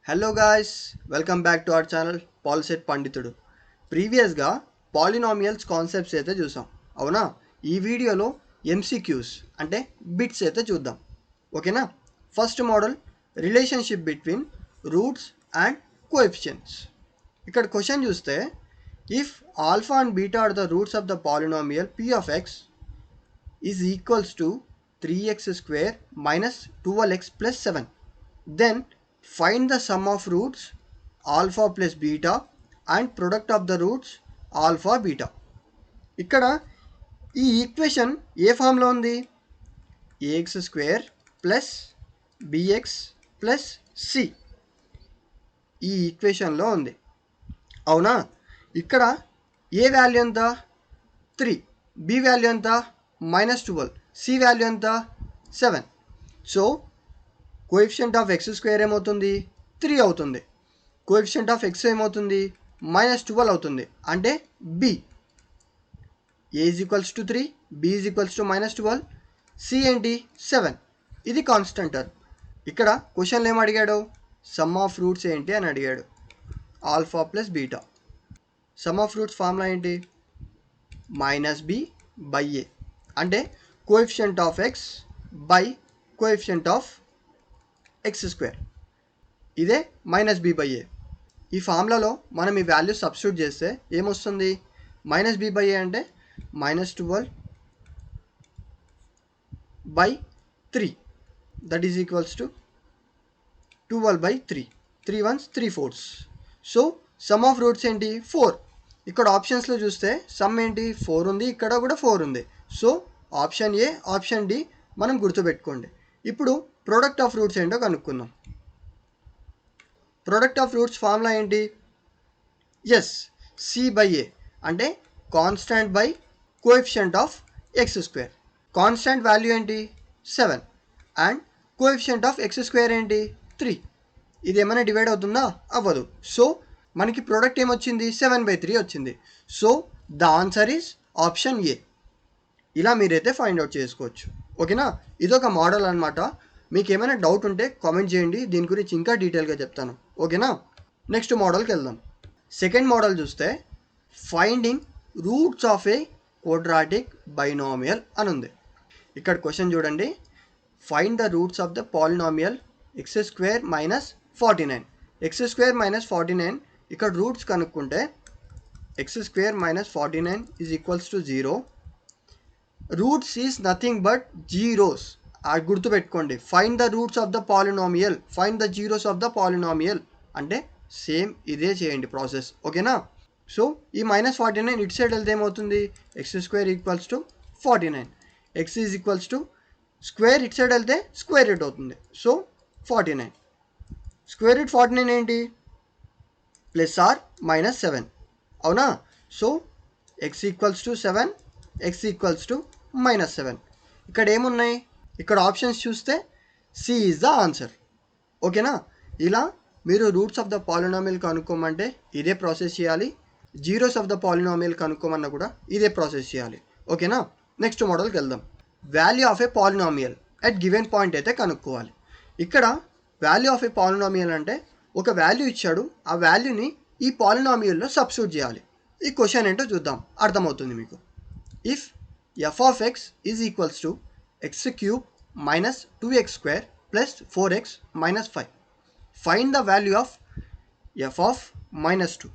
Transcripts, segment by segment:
Hello guys, welcome back to our channel పాల్సెట్ పండితుడు. ప్రీవియస్గా polynomials concepts అయితే చూసాం, అవునా? ఈ వీడియోలో ఎంసీక్యూస్ అంటే బిట్స్ అయితే చూద్దాం, ఓకేనా? First model, relationship between roots and coefficients. ఇక్కడ క్వశ్చన్ చూస్తే, if alpha and beta are the roots of the polynomial p of x is equals to 3x square minus 12x plus 7, then find the sum of roots alpha plus beta and product of the roots alpha beta. ఇక్కడ ఈ equation ఏ ఫామ్లో ఉంది? A x square plus b x plus C ఈ ఈక్వేషన్లో ఉంది, అవునా? ఇక్కడ ఏ వాల్యూ ఎంత? 3, బి వాల్యూ ఎంత? -12, సి వాల్యూ ఎంత? 7. So coefficient of X square ఏమవుతుంది? 3 అవుతుంది. కోఎఫిషియంట్ ఆఫ్ ఎక్స్ ఏమవుతుంది? -12 అవుతుంది. అంటే B A is equals to 3, B is equals to -12, C ఏంటి? 7. ఇది కాన్స్టెంట్ టర్మ్. ఇక్కడ క్వశ్చన్లు ఏం అడిగాడు? సమ్ ఆఫ్ రూట్స్ ఏంటి అని అడిగాడు. Alpha plus beta. Some of roots formula ఏంటి? -b/a అంటే coefficient of X by coefficient of X square. ఇదే -b/a. ఈ ఫార్ములాలో మనం ఈ వాల్యూ సబ్స్టిట్యూట్ చేస్తే ఏమొస్తుంది? -b/a అంటే -12/3, that is equals to 12/3. 3 ones 3 fourths. So some of roots ఏంటి? 4. ఇక్కడ ఆప్షన్స్లో చూస్తే సమ్ ఏంటి? 4 ఉంది, ఇక్కడ కూడా 4 ఉంది. So option A, option D మనం గుర్తుపెట్టుకోండి. ఇప్పుడు ప్రోడక్ట్ ఆఫ్ రూట్స్ ఏంటో కనుక్కుందాం. ప్రోడక్ట్ ఆఫ్ రూట్స్ ఫార్ములా ఏంటి? ఎస్, సి/ఏ అంటే constant by coefficient of X square. Constant value ఏంటి? 7 and coefficient of X square ఏంటి? 3. ఇది ఏమైనా డివైడ్ అవుతుందా? అవ్వదు. సో మనకి ప్రోడక్ట్ ఏమొచ్చింది? 7/3 వచ్చింది. So the answer is option ఏ. ఇలా మీరైతే ఫైండ్ అవుట్ చేసుకోవచ్చు, ఓకేనా? ఇదొక మోడల్ అనమాట. మీకు ఏమైనా డౌట్ ఉంటే కామెంట్ చేయండి, దీని గురించి ఇంకా డీటెయిల్గా చెప్తాను, ఓకేనా? నెక్స్ట్ మోడల్కి వెళ్దాం. సెకండ్ మోడల్ చూస్తే finding roots of a quadratic binomial అని ఉంది. ఇక్కడ క్వశ్చన్ చూడండి, find the roots of the polynomial x square minus 49. X square minus 49 ఇక్కడ రూట్స్ కనుక్కుంటే X square minus 49 is equals to 0. Roots is nothing but zeros. అది గుర్తుపెట్టుకోండి. Find the roots of the polynomial, find the zeros of the polynomial అంటే same ఇదే చేయండి process, ఓకేనా? So ఈ -49 ఇటు సైడ్ వెళ్తే ఏమవుతుంది? X square equals to 49. X is equals to square ఇటు సైడ్ వెళ్తే స్క్వేర్ రూట్ అవుతుంది. సో 49 స్క్వేర్ రూట్ 49 ఏంటి? ప్లస్ ఆర్ -7, అవునా? So X equals to 7, X equals to -7. ఇక్కడ ఏమున్నాయి? ఇక్కడ ఆప్షన్స్ చూస్తే సి ఈజ్ ద ఆన్సర్, ఓకేనా? ఇలా మీరు రూట్స్ ఆఫ్ ద పాలినామియల్ కనుక్కోమంటే ఇదే ప్రాసెస్ చేయాలి, జీరోస్ ఆఫ్ ద పాలినామియల్ కనుక్కోమన్నా కూడా ఇదే ప్రాసెస్ చేయాలి, ఓకేనా? నెక్స్ట్ మోడల్కి వెళ్దాం. Value of a polynomial at given point అయితే కనుక్కోవాలి. ఇక్కడ వాల్యూ ఆఫ్ ఏ పాలినామియల్ అంటే ఒక వాల్యూ ఇచ్చాడు, ఆ వాల్యూని ఈ పాలినామియల్లో సబ్స్టిట్యూట్ చేయాలి. ఈ క్వశ్చన్ ఏంటో చూద్దాం, అర్థమవుతుంది మీకు. If F of X is equals to X cube minus 2x square plus 4x minus 5, find the value of F of -2.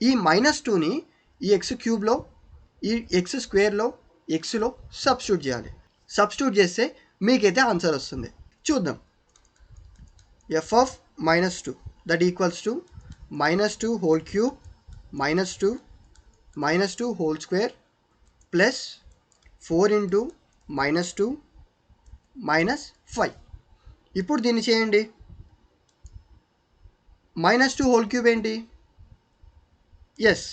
ఈ -2ని ఈ ఎక్స్ క్యూబ్లో, ఈ ఎక్స్ స్క్వేర్లో, ఎక్స్లో సబ్స్టిట్యూట్ చేయాలి. సబ్స్టిట్యూట్ చేస్తే మీకైతే ఆన్సర్ వస్తుంది. చూద్దాం. F of -2 that equals to -2 whole cube -2 whole square plus 4 into -2 -5. ఇప్పుడు దీన్ని చేయండి. -2 హోల్ క్యూబ్ ఏంటి? ఎస్,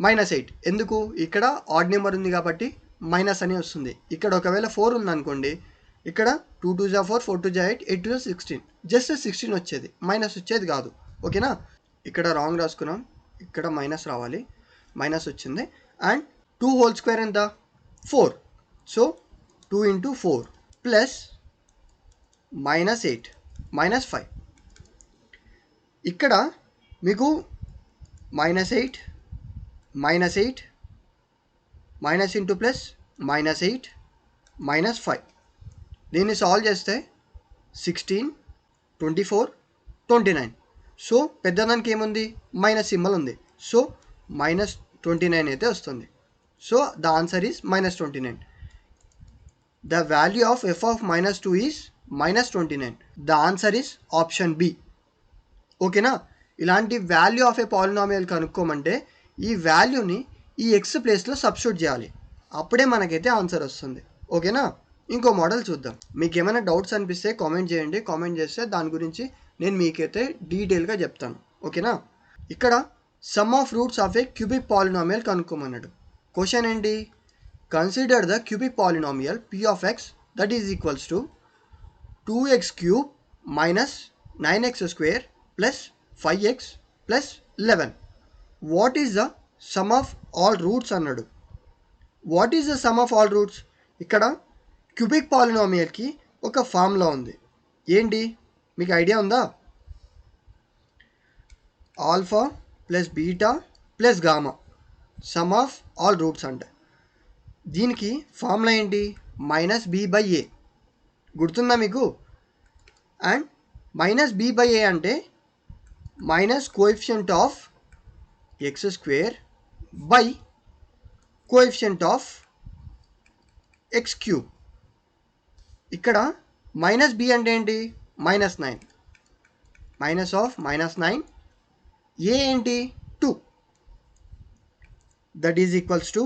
-8. ఎందుకు? ఇక్కడ ఆడ్ నెంబర్ ఉంది కాబట్టి మైనస్ అని వస్తుంది. ఇక్కడ ఒకవేళ 4 ఉందనుకోండి, ఇక్కడ 2 2 4, 4 2 8, 8 2 16, జస్ట్ 16 వచ్చేది, మైనస్ వచ్చేది కాదు, ఓకేనా? ఇక్కడ రాంగ్ రాసుకున్నాం, ఇక్కడ మైనస్ రావాలి, మైనస్ వచ్చింది. అండ్ 2 హోల్ స్క్వేర్ ఎంత? 4. So 2 into 4 plus -8 -5. ఇక్కడ మీకు -8 -8 మైనస్ ఇంటూ ప్లస్ -8 -5 దీన్ని సాల్వ్ చేస్తే 16 24 29. సో పెద్దదానికి ఏముంది మైనస్ సింబల్ ఉంది. సో -29 అయితే వస్తుంది. So the answer is -29. The value of f of -2 is -29. The answer is option B. ఓకేనా? ఇలాంటి వాల్యూ ఆఫ్ ఏ పాలినామియల్ కనుక్కోమంటే ఈ వాల్యూని ఈ ఎక్స్ ప్లేస్లో సబ్స్టిట్యూట్ చేయాలి. అప్పుడే మనకైతే ఆన్సర్ వస్తుంది. ఓకేనా? ఇంకో మోడల్ చూద్దాం. మీకు ఏమైనా డౌట్స్ అనిపిస్తే కామెంట్ చేయండి. కామెంట్ చేస్తే దాని గురించి నేను మీకైతే డీటెయిల్గా చెప్తాను. ఓకేనా? ఇక్కడ sum of roots of a cubic polynomial కనుక్కోమన్నాడు. క్వశ్చన్ ఏంటి? Consider the cubic polynomial p of x that is equals to 2x cube minus 9x square plus 5x plus 11. What is the sum of all roots అన్నాడు. What is the sum of all roots? ఇక్కడ cubic పాలినామియల్కి ఒక formula ఉంది. ఏంటి మీకు idea ఉందా? Alpha plus beta plus gamma some of all roots అంటే దీనికి formula ఏంటి? -b/a. గుర్తుందా మీకు? అండ్ -b/a అంటే minus coefficient of X square by coefficient of x cube. ఇక్కడ -b అంటే ఏంటి? -9. మైనస్ ఆఫ్ -9 ఏ ఏంటి? 2. That is equals to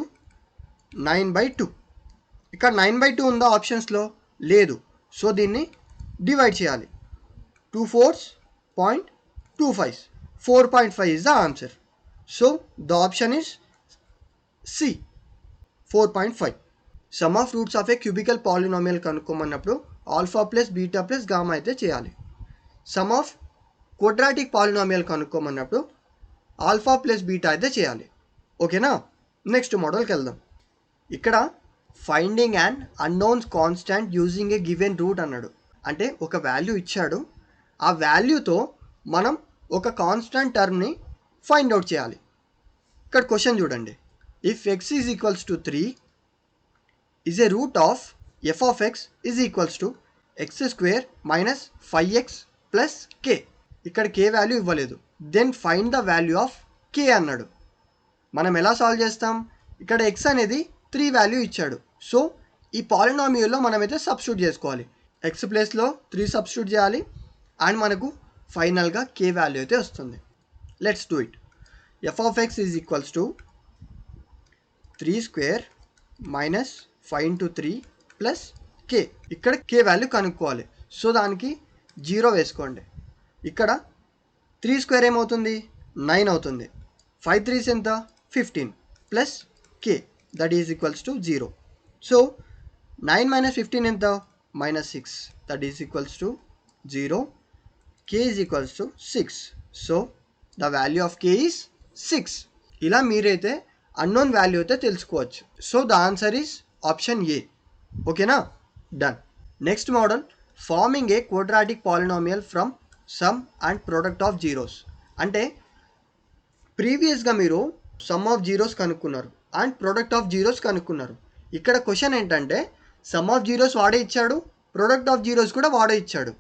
9/2. ఇక్కడ 9/2 ఉందా ఆప్షన్స్లో? లేదు. సో దీన్ని డివైడ్ చేయాలి. 2 4s 0.25. 4.5 is the answer. So the option is C, 4.5. Sum of roots of a cubical polynomial కనుక్కోమన్నప్పుడు alpha plus beta plus gamma అయితే చేయాలి. సమ్ ఆఫ్ క్వాడ్రాటిక్ పాలినామియల్ కనుక్కోమన్నప్పుడు ఆల్ఫా ప్లస్ బీటా అయితే చేయాలి. ఓకేనా? నెక్స్ట్ మోడల్కి వెళ్దాం. ఇక్కడ finding and unknowns constant using a given root అన్నాడు. అంటే ఒక వాల్యూ ఇచ్చాడు, ఆ వాల్యూతో మనం ఒక కాన్స్టాంట్ టర్మ్ని ఫైండ్ అవుట్ చేయాలి. ఇక్కడ క్వశ్చన్ చూడండి. If x is equals to 3 is a root of f of x is equals to x² minus 5x plus k. ఇక్కడ k వాల్యూ ఇవ్వలేదు. Then find the value of k అన్నాడు. మనం ఎలా solve చేస్తాం? ఇక్కడ x అనేది 3 value ఇచ్చాడు. So ఈ పాలినామియల్లో మనమైతే సబ్స్టిట్యూట్ చేసుకోవాలి. x ప్లేస్లో 3 సబ్స్టిట్యూట్ చేయాలి అండ్ మనకు ఫైనల్గా k వాల్యూ అయితే వస్తుంది. Let's do it. f of x is equals to 3² minus 5 into 3 plus k. ఇక్కడ k వాల్యూ కనుక్కోవాలి. సో దానికి 0 వేసుకోండి. ఇక్కడ 3² ఏమవుతుంది? 9 అవుతుంది. 5 3s ఎంత? 15 plus k that is equals to 0. So 9 minus 15 ఎంత? -6 that is equals to 0. k is equals to 6. So the value of k is 6. ఇలా మీరైతే అన్నోన్ వాల్యూ అయితే తెలుసుకోవచ్చు. So the answer is option A. ఓకేనా? Done. Next model forming a quadratic polynomial from sum and product of zeros. అంటే ప్రీవియస్గా మీరు sum of zeros కనుక్కున్నారు and product of zeros కనుక్కున్నారు. ఇక్కడ క్వశ్చన్ ఏంటంటే సమ్ ఆఫ్ జీరోస్ వాడే ఇచ్చాడు, ప్రొడక్ట్ ఆఫ్ జీరోస్ కూడా వాడే ఇచ్చాడు.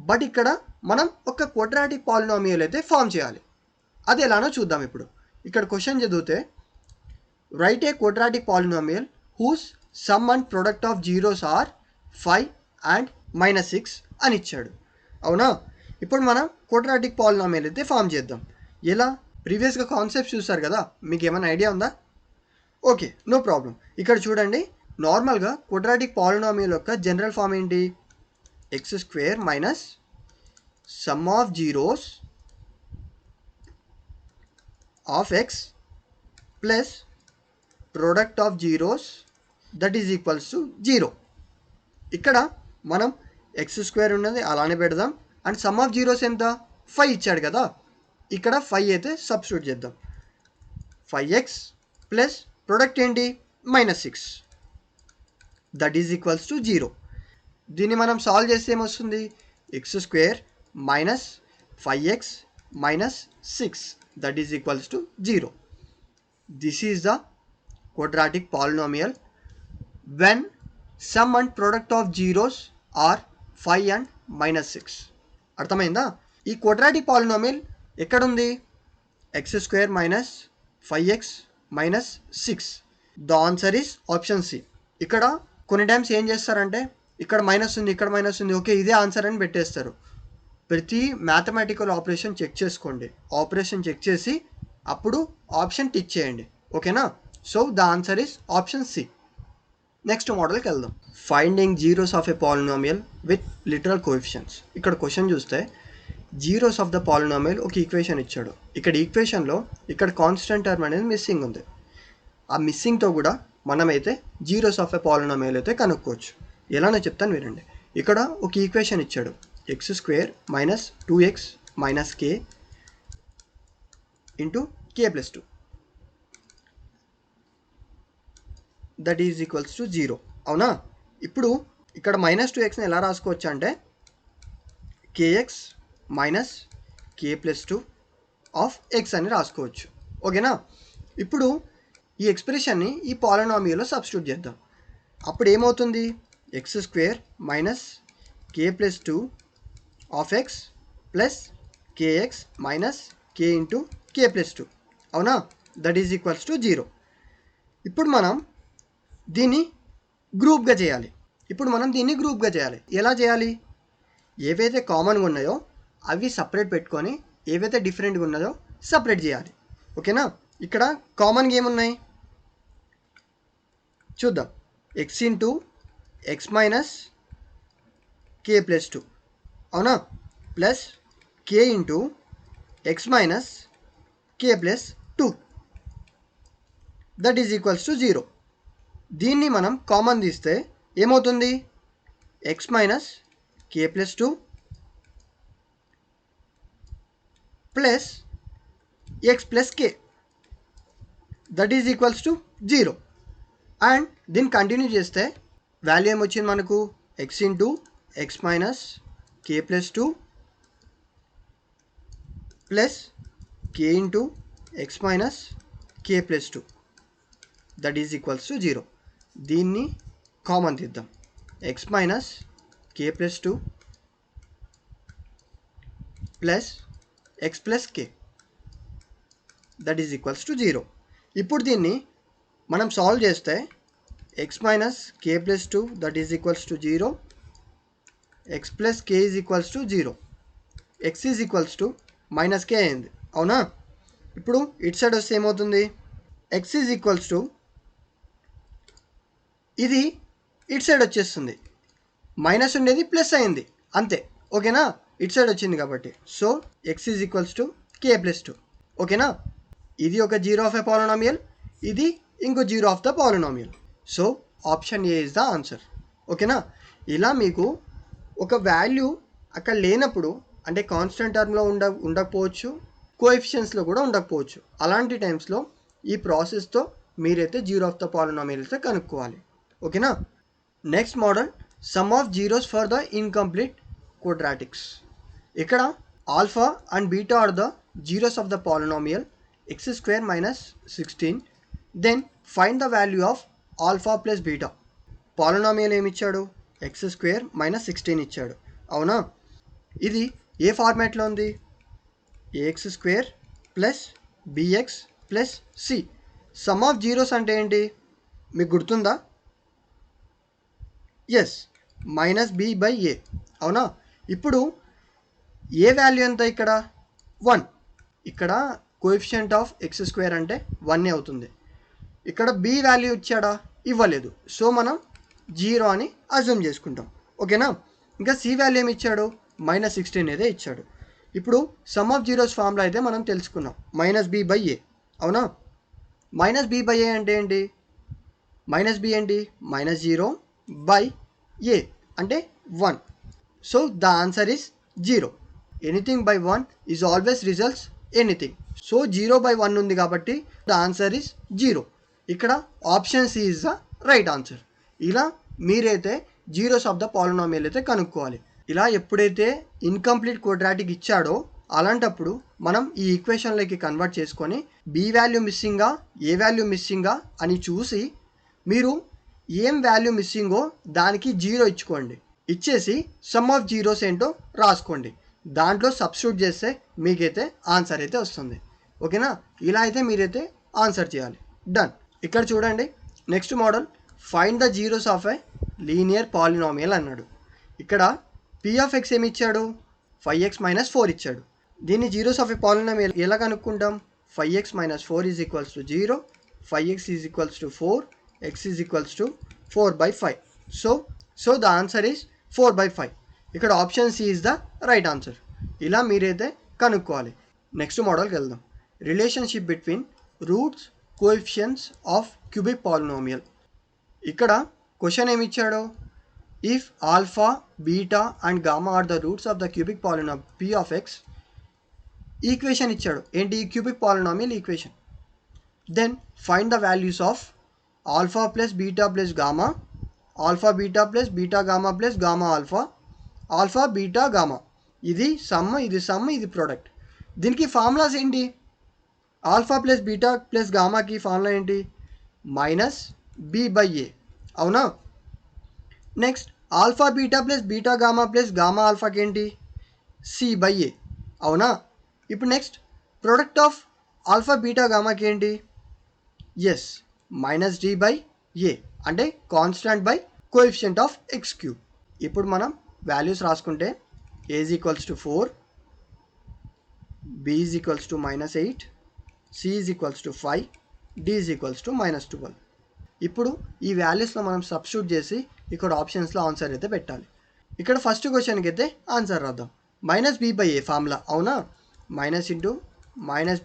బట్ ఇక్కడ మనం ఒక క్వాడ్రాటిక్ పాలినామియల్ అయితే ఫామ్ చేయాలి. అది ఎలానో చూద్దాం ఇప్పుడు. ఇక్కడ క్వశ్చన్ చదివితే write a quadratic polynomial whose sum and product of zeros are 5 and -6 అని ఇచ్చాడు. అవునా? ఇప్పుడు మనం క్వాడ్రాటిక్ పాలినామియల్ అయితే ఫామ్ చేద్దాం. ఎలా? ప్రీవియస్గా కాన్సెప్ట్స్ చూసారు కదా, మీకు ఏమైనా ఐడియా ఉందా? Okay, no problem. ఇక్కడ చూడండి, నార్మల్గా క్వాడ్రాటిక్ పాలినామియల్ యొక్క జనరల్ ఫామ్ ఏంటి? x² minus sum of zeros of x plus product of zeros that is equals to 0. ఇక్కడ మనం x² ఉన్నది అలానే పెడదాం అండ్ సమ్ ఆఫ్ జీరోస్ ఎంత? 5 ఇచ్చాడు కదా, ఇక్కడ 5 అయితే సబ్స్టిట్యూట్ చేద్దాం. 5x ప్లస్ ప్రొడక్ట్ ఏంటి? -6 దట్ ఈజ్ ఈక్వల్స్ టు 0. దీన్ని మనం సాల్వ్ చేస్తే ఏమొస్తుంది? x² minus 5x minus 6 that is equals to 0. This is the quadratic polynomial when sum and product of zeros are 5 and minus 6. అర్థమైందా? ఈ quadratic polynomial ఎక్కడుంది? X square minus 5x minus 6. The answer is option C. ఇక్కడ కొన్ని times ఏం చేస్తారంటే ఇక్కడ minus ఉంది, ఇక్కడ మైనస్ ఉంది, ఓకే ఇదే ఆన్సర్ అని పెట్టేస్తారు. ప్రతి మ్యాథమెటికల్ ఆపరేషన్ చెక్ చేసుకోండి. ఆపరేషన్ చెక్ చేసి అప్పుడు ఆప్షన్ టిక్ చేయండి. ఓకేనా? So the answer is option C. Next మోడల్కి వెళ్దాం. Finding zeros of a polynomial with literal coefficients. ఇక్కడ క్వశ్చన్ చూస్తే జీరోస్ ఆఫ్ ద పాలినామియల్ ఒక ఈక్వేషన్ ఇచ్చాడు. ఇక్కడ ఈక్వేషన్లో ఇక్కడ కాన్స్టెంట్ టర్మ్ అనేది మిస్సింగ్ ఉంది. ఆ మిస్సింగ్తో కూడా మనమైతే జీరోస్ ఆఫ్ ఎ పాలినామియల్ అయితే కనుక్కోవచ్చు. ఎలానో చెప్తాను వినండి. ఇక్కడ ఒక ఈక్వేషన్ ఇచ్చాడు. X square minus 2x minus k into k plus 2 that is equals to 0. అవునా? ఇప్పుడు ఇక్కడ మైనస్ 2xని ఎలా రాసుకోవచ్చు అంటే kx minus k plus 2 of x అని రాసుకోవచ్చు. ఓకేనా? ఇప్పుడు ఈ ఎక్స్ప్రెషన్ని ఈ పాలినామియల్లో సబ్స్టిట్యూట్ చేద్దాం. అప్పుడు ఏమవుతుంది? X square minus k plus 2 of x plus kx minus k into k plus 2. అవునా? That is equals to 0. ఇప్పుడు మనం దీన్ని గ్రూప్గా చేయాలి. ఎలా చేయాలి? ఏవైతే కామన్గా ఉన్నాయో అవి సపరేట్ పెట్టుకొని ఏవైతే డిఫరెంట్గా ఉన్నాయో సపరేట్ చేయాలి. ఓకేనా? ఇక్కడ కామన్గా ఏమున్నాయి చూద్దాం. X into X minus k plus 2. అవునా? Plus K into X minus k plus 2 that is equals to 0. దీన్ని మనం కామన్ తీస్తే ఏమవుతుంది? X minus k plus 2 plus x plus k that is equals to 0. And దీన్ని continue చేస్తే value ఏమొచ్చింది మనకు? X into X minus k plus 2 plus K into X minus k plus 2 that is equals to 0. దీన్ని common తీద్దాం. X minus k plus 2 plus x plus k that is equals to 0. ఇప్పుడు దీన్ని మనం solve చేస్తే x minus k plus 2 that is equals to 0, x plus k is equals to 0, x is equals to minus k అయింది. అవునా? ఇప్పుడు ఇటు side వస్తే ఏమవుతుంది? ఎక్స్ ఈజ్ ఈక్వల్స్ టు ఇది ఇటు సైడ్ వచ్చేస్తుంది. మైనస్ ఉండేది ప్లస్ అయింది అంతే. ఓకేనా? ఇటు సైడ్ వచ్చింది కాబట్టి. So X is equals to K plus 2. ఓకేనా? ఇది ఒక జీరో ఆఫ్ ఎ పాలినామియల్, ఇది ఇంకో zero of the polynomial. So option A is the answer. ఓకేనా? ఇలా మీకు ఒక వాల్యూ అక్కడ లేనప్పుడు అంటే కాన్స్టెంట్ టర్మ్లో ఉండకపోవచ్చు, కోఎఫిషియన్స్లో కూడా ఉండకపోవచ్చు. అలాంటి టైమ్స్లో ఈ ప్రాసెస్తో మీరైతే జీరో ఆఫ్ ద పాలినామియల్ అయితే కనుక్కోవాలి. ఓకేనా? Next model sum of zeros for the incomplete quadratics. ఇక్కడ alpha and beta are the zeros of the polynomial x square minus 16. Then find the value of alpha plus beta. Polynomial ఏమి ఇచ్చాడు? X square minus 16 ఇచ్చాడు. అవునా? ఇది ఏ ఫార్మాట్లో ఉంది? A x square plus b x plus c. Sum of zeros అంటే ఏంటి మీకు గుర్తుందా? Yes, minus b by a. అవునా? ఇప్పుడు ఏ వాల్యూ ఎంత? ఇక్కడ 1. ఇక్కడ కోఎఫిషియంట్ ఆఫ్ ఎక్స్ స్క్వేర్ అంటే 1 అవుతుంది. ఇక్కడ బి వాల్యూ ఇచ్చాడా? ఇవ్వలేదు. సో మనం 0 అని అజ్యూమ్ చేసుకుంటాం. ఓకేనా? ఇంకా సి వాల్యూ ఏమి ఇచ్చాడు? మైనస్ 16 అయితే ఇచ్చాడు. ఇప్పుడు సమ్ ఆఫ్ జీరోస్ ఫార్ములా అయితే మనం తెలుసుకున్నాం. Minus b by a. అవునా? మైనస్ బి బై ఏ అంటే ఏంటి? మైనస్ బి ఏంటి? మైనస్ 0 బై ఏ అంటే 1. So the answer is 0. Anything by 1 is always results anything. So 0 by 1 ఉంది కాబట్టి ద ఆన్సర్ ఈస్ 0. ఇక్కడ option C is the right answer. ఇలా మీరైతే జీరోస్ ఆఫ్ ద పాలినామియల్ అయితే కనుక్కోవాలి. ఇలా ఎప్పుడైతే ఇన్కంప్లీట్ క్వాడ్రాటిక్ ఇచ్చాడో అలాంటప్పుడు మనం ఈ ఈక్వేషన్లోకి కన్వర్ట్ చేసుకొని బి వాల్యూ మిస్సింగా ఏ వాల్యూ మిస్సింగా అని చూసి మీరు ఏం వాల్యూ మిస్సింగో దానికి 0 ఇచ్చుకోండి. ఇచ్చేసి సమ్ ఆఫ్ జీరోస్ ఏంటో రాసుకోండి. దాంట్లో సబ్స్టిట్యూట్ చేస్తే మీకైతే ఆన్సర్ అయితే వస్తుంది. ఓకేనా? ఇలా అయితే మీరైతే ఆన్సర్ చేయాలి. డన్. ఇక్కడ చూడండి, next model find the zeros of a linear polynomial అన్నాడు. ఇక్కడ పీ ఆఫ్ ఎక్స్ ఏమి ఇచ్చాడు? 5x - 4 ఇచ్చాడు. దీన్ని జీరోస్ ఆఫ్ ఏ పాలినామియల్ ఎలా కనుక్కుంటాం? 5x - 4 is equals to 0, 5x is equals to 4, x is equals to 4/5. So the answer is 4/5. ఇక్కడ option C is the right answer. ఇలా మీరైతే కనుక్కోవాలి. నెక్స్ట్ మోడల్కి వెళ్దాం. Relationship between roots coefficients of cubic polynomial. ఇక్కడ question ఏమి ఇచ్చాడు? If alpha, beta and gamma are the roots of the cubic polynomial p of x. Equation ఇచ్చాడు. ఏంటి? Cubic polynomial equation. Then find the values of alpha plus beta plus gamma, alpha beta plus beta gamma plus gamma alpha, alpha beta gamma. ఇది sum, ఇది sum, ఇది product. దీనికి formulas ఏంటి? Alpha plus beta plus గామాకి formula ఏంటి? -b/a. అవునా? Next alpha beta plus beta gamma plus gamma ఆల్ఫాకి ఏంటి? c/a. అవునా? ఇప్పుడు next product of alpha beta గామాకి ఏంటి? ఎస్, -d/a అంటే constant by coefficient of x cube. ఇప్పుడు మనం వాల్యూస్ రాసుకుంటే a is equals to 4, b is equals to -8, c is equals to 5, d is equals to -12. ఇప్పుడు ఈ వాల్యూస్లో మనం సబ్స్టిట్యూట్ చేసి ఇక్కడ ఆప్షన్స్లో ఆన్సర్ అయితే పెట్టాలి. ఇక్కడ ఫస్ట్ క్వశ్చన్కి అయితే ఆన్సర్ రాద్దాం. -b/a formula. అవునా?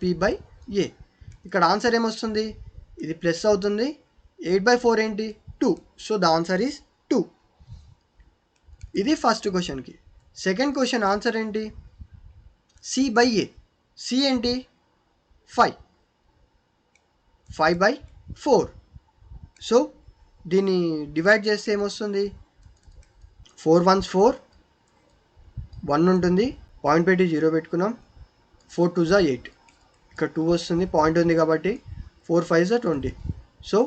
-b/a. ఇక్కడ ఆన్సర్ ఏమొస్తుంది? ఇది ప్లస్ అవుతుంది. 8/4 ఏంటి? 2. So the answer is 2. ఇది ఫస్ట్ క్వశ్చన్కి. సెకండ్ క్వశ్చన్ ఆన్సర్ ఏంటి? c/a. c ఏంటి? 5. 5/4. సో దీన్ని డివైడ్ చేస్తే ఏమొస్తుంది? 4 1s 4, 1 ఉంటుంది, పాయింట్ పెట్టి 0 పెట్టుకున్నాం. 4 2s 8. ఇక్కడ 2 వస్తుంది, పాయింట్ ఉంది కాబట్టి 4 5s 20. So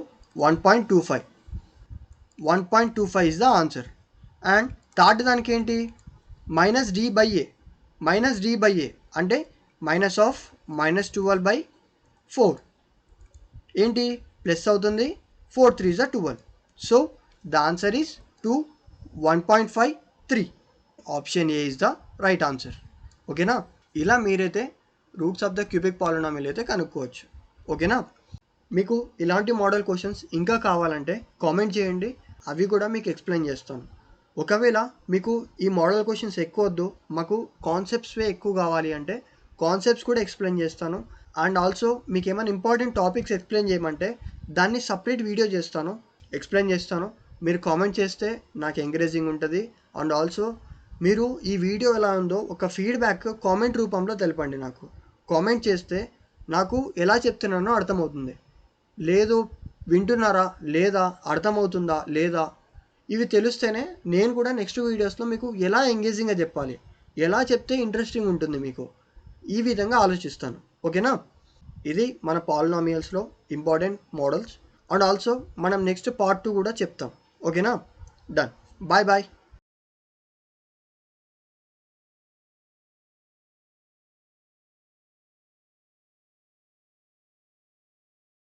1.25. 1.25 is the answer. And third దానికి ఏంటి? -d/a. -d/a అంటే మైనస్ ఆఫ్ -12/4 ఏంటి? ప్లస్ అవుతుంది. 4 3s 12. So the answer is 2, 1.53. Option A is the right answer. ఓకేనా? ఇలా మీరైతే roots of the cubic polynomial అయితే కనుక్కోవచ్చు. ఓకేనా? మీకు ఇలాంటి మోడల్ క్వశ్చన్స్ ఇంకా కావాలంటే కామెంట్ చేయండి, అవి కూడా మీకు ఎక్స్ప్లెయిన్ చేస్తాను. ఒకవేళ మీకు ఈ మోడల్ క్వశ్చన్స్ ఎక్కువ వద్దు, మాకు కాన్సెప్ట్స్వే ఎక్కువ కావాలి అంటే కాన్సెప్ట్స్ కూడా ఎక్స్ప్లెయిన్ చేస్తాను. అండ్ ఆల్సో మీకు ఏమైనా ఇంపార్టెంట్ టాపిక్స్ ఎక్స్ప్లెయిన్ చేయమంటే దాన్ని సపరేట్ వీడియో చేస్తాను, ఎక్స్ప్లెయిన్ చేస్తాను. మీరు కామెంట్ చేస్తే నాకు ఎంకరేజింగ్ ఉంటుంది. అండ్ ఆల్సో మీరు ఈ వీడియో ఎలా ఉందో ఒక ఫీడ్బ్యాక్ కామెంట్ రూపంలో తెలపండి. నాకు కామెంట్ చేస్తే నాకు ఎలా చెప్తున్నానో అర్థమవుతుంది. లేదు వింటున్నారా లేదా, అర్థమవుతుందా లేదా, ఇవి తెలిస్తేనే నేను కూడా నెక్స్ట్ వీడియోస్లో మీకు ఎలా ఎంగేజింగ్గా చెప్పాలి, ఎలా చెప్తే ఇంట్రెస్టింగ్ ఉంటుంది మీకు, ఈ విధంగా ఆలోచిస్తాను. ఓకేనా? ఇది మన పాలినామియల్స్లో ఇంపార్టెంట్ మోడల్స్. అండ్ ఆల్సో మనం నెక్స్ట్ పార్ట్ 2 కూడా చెప్తాం. ఓకేనా? డన్. Bye bye.